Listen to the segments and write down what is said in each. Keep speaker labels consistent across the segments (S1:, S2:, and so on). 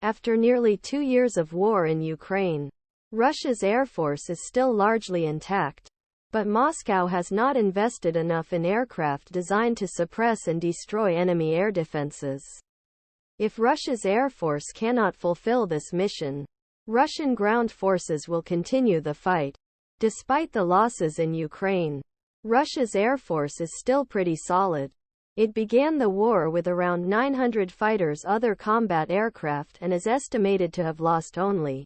S1: After nearly 2 years of war in Ukraine, Russia's air force is still largely intact. But Moscow has not invested enough in aircraft designed to suppress and destroy enemy air defenses. If Russia's air force cannot fulfill this mission, Russian ground forces will continue the fight. Despite the losses in Ukraine, Russia's air force is still pretty solid. It began the war with around 900 fighters, other combat aircraft, and is estimated to have lost only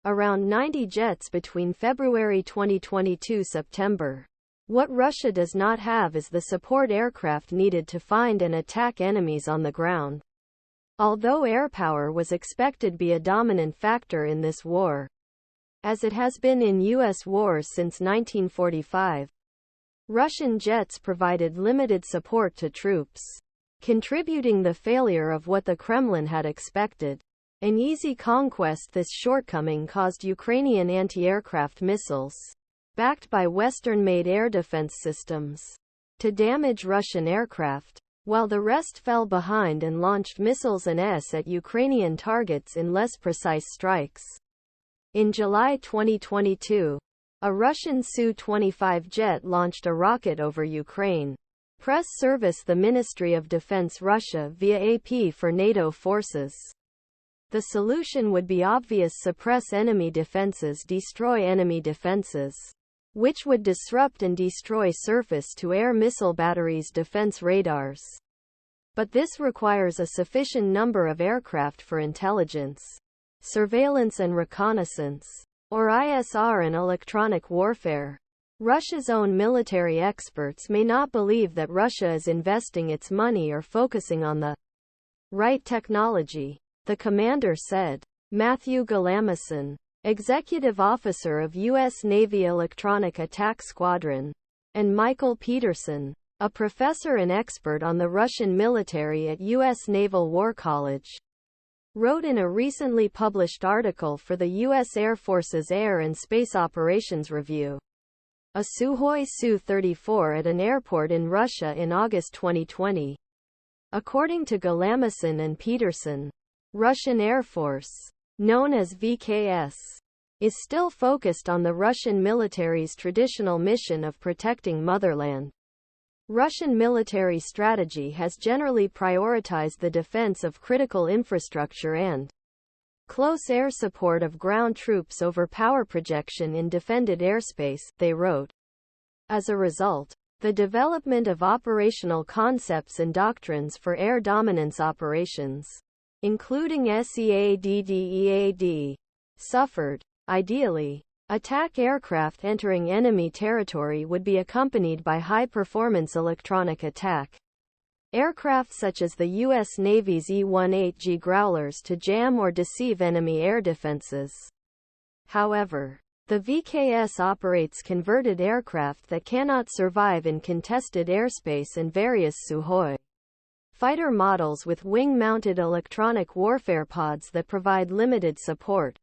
S1: around 90 jets between February 2022 September. What Russia does not have is the support aircraft needed to find and attack enemies on the ground. Although air power was expected to be a dominant factor in this war, as it has been in U.S. wars since 1945, Russian jets provided limited support to troops, contributing the failure of what the Kremlin had expected. An easy conquest. This shortcoming caused Ukrainian anti-aircraft missiles, backed by Western-made air defense systems, to damage Russian aircraft, while the rest fell behind and launched missiles and S at Ukrainian targets in less precise strikes. In July 2022, a Russian Su-25 jet launched a rocket over Ukraine. Press service: the Ministry of Defense Russia via AP for NATO forces. The solution would be obvious: suppress enemy defenses, destroy enemy defenses, which would disrupt and destroy surface-to-air missile batteries, defense radars. But this requires a sufficient number of aircraft for intelligence, surveillance and reconnaissance, or ISR, and electronic warfare. Russia's own military experts may not believe that Russia is investing its money or focusing on the right technology, the commander said. Matthew Galamison, executive officer of U.S. Navy Electronic Attack Squadron, and Michael Peterson, a professor and expert on the Russian military at U.S. Naval War College, wrote in a recently published article for the U.S. Air Force's Air and Space Operations Review. A Sukhoi Su-34 at an airport in Russia in August 2020. According to Galamison and Peterson, Russian Air Force, known as VKS, is still focused on the Russian military's traditional mission of protecting motherland. Russian military strategy has generally prioritized the defense of critical infrastructure and close air support of ground troops over power projection in defended airspace, they wrote. As a result, the development of operational concepts and doctrines for air dominance operations, including SEADDEAD, suffered. Ideally, attack aircraft entering enemy territory would be accompanied by high-performance electronic attack aircraft such as the U.S. Navy's E-18G Growlers to jam or deceive enemy air defenses. However, the VKS operates converted aircraft that cannot survive in contested airspace and various Sukhoi fighter models with wing-mounted electronic warfare pods that provide limited support.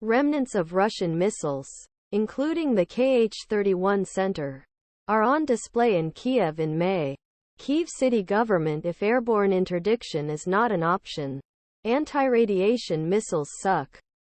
S1: Remnants of Russian missiles, including the Kh-31 Center, are on display in Kiev in May. Kyiv city government: if airborne interdiction is not an option, anti-radiation missiles suck.